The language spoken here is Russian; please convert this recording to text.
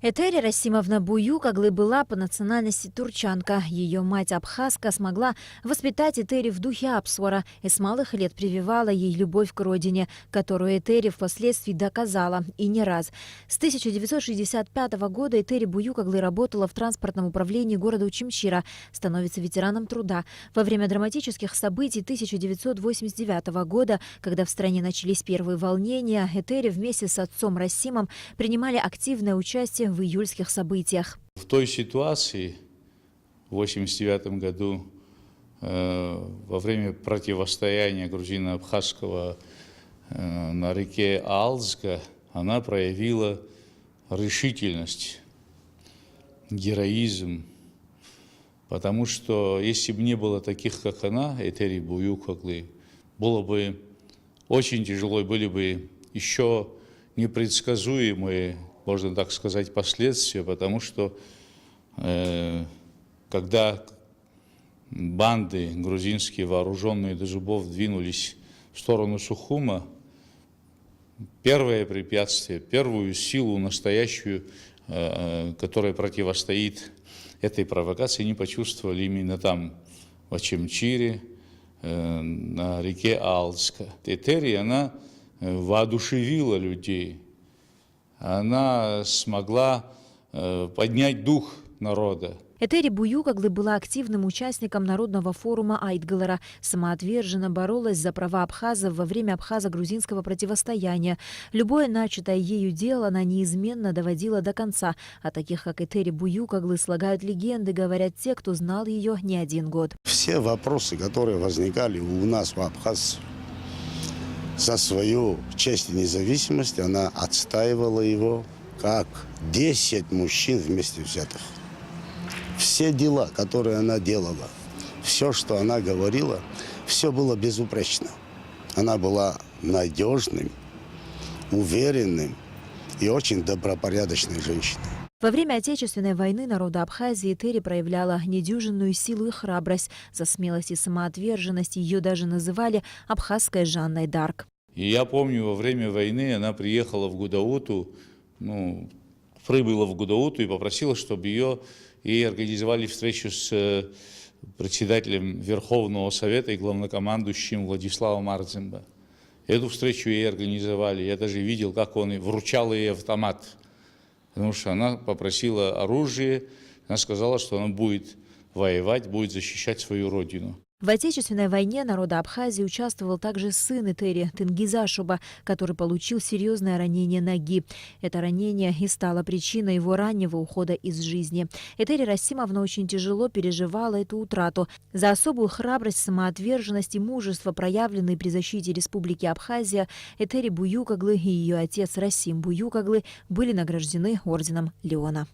Этери Расимовна Буюкаглы была по национальности турчанка. Ее мать абхазка смогла воспитать Этери в духе Апсуара и с малых лет прививала ей любовь к родине, которую Этери впоследствии доказала, и не раз. С 1965 года Этери Буюкаглы работала в транспортном управлении города Учимчира, становится ветераном труда. Во время драматических событий 1989 года, когда в стране начались первые волнения, Этери вместе с отцом Расимом принимали активное участие в июльских событиях. В той ситуации, в 1989 году, во время противостояния грузино-абхазского на реке Алзга, она проявила решительность, героизм, потому что если бы не было таких, как она, Этери Буюкаглы, было бы очень тяжело, были бы еще непредсказуемые, можно так сказать, последствия, потому что когда банды грузинские, вооруженные до зубов, двинулись в сторону Сухума, первое препятствие, первую силу настоящую, которая противостоит этой провокации, не почувствовали именно там, в Очимчире, на реке Алзга. Этери, она воодушевила людей. Она смогла поднять дух народа. Этери Буюкаглы была активным участником народного форума Айтгалара, самоотверженно боролась за права абхазов во время абхазо-грузинского противостояния. Любое начатое ею дело она неизменно доводила до конца. О таких, как Этери Буюкаглы, слагают легенды, говорят те, кто знал ее не один год. Все вопросы, которые возникали у нас в Абхазии, за свою честь и независимость, она отстаивала его как 10 мужчин вместе взятых. Все дела, которые она делала, все, что она говорила, все было безупречно. Она была надежным, уверенным и очень добропорядочной женщиной. Во время Отечественной войны народа Абхазии Этери проявляла недюжинную силу и храбрость. За смелость и самоотверженность ее даже называли абхазской Жанной Дарк. И я помню, во время войны она приехала в Гудауту, прибыла в Гудауту и попросила, чтобы ей организовали встречу с председателем Верховного Совета и главнокомандующим Владиславом Арцембо. Эту встречу ей организовали. Я даже видел, как он вручал ей автомат. Потому что она попросила оружие, она сказала, что она будет воевать, будет защищать свою родину. В Отечественной войне народа Абхазии участвовал также сын Этери Тенгиз Ашуба, который получил серьезное ранение ноги. Это ранение и стало причиной его раннего ухода из жизни. Этери Расимовна очень тяжело переживала эту утрату. За особую храбрость, самоотверженность и мужество, проявленные при защите Республики Абхазия, Этери Буюкаглы и ее отец Расим Буюкаглы были награждены орденом Леона.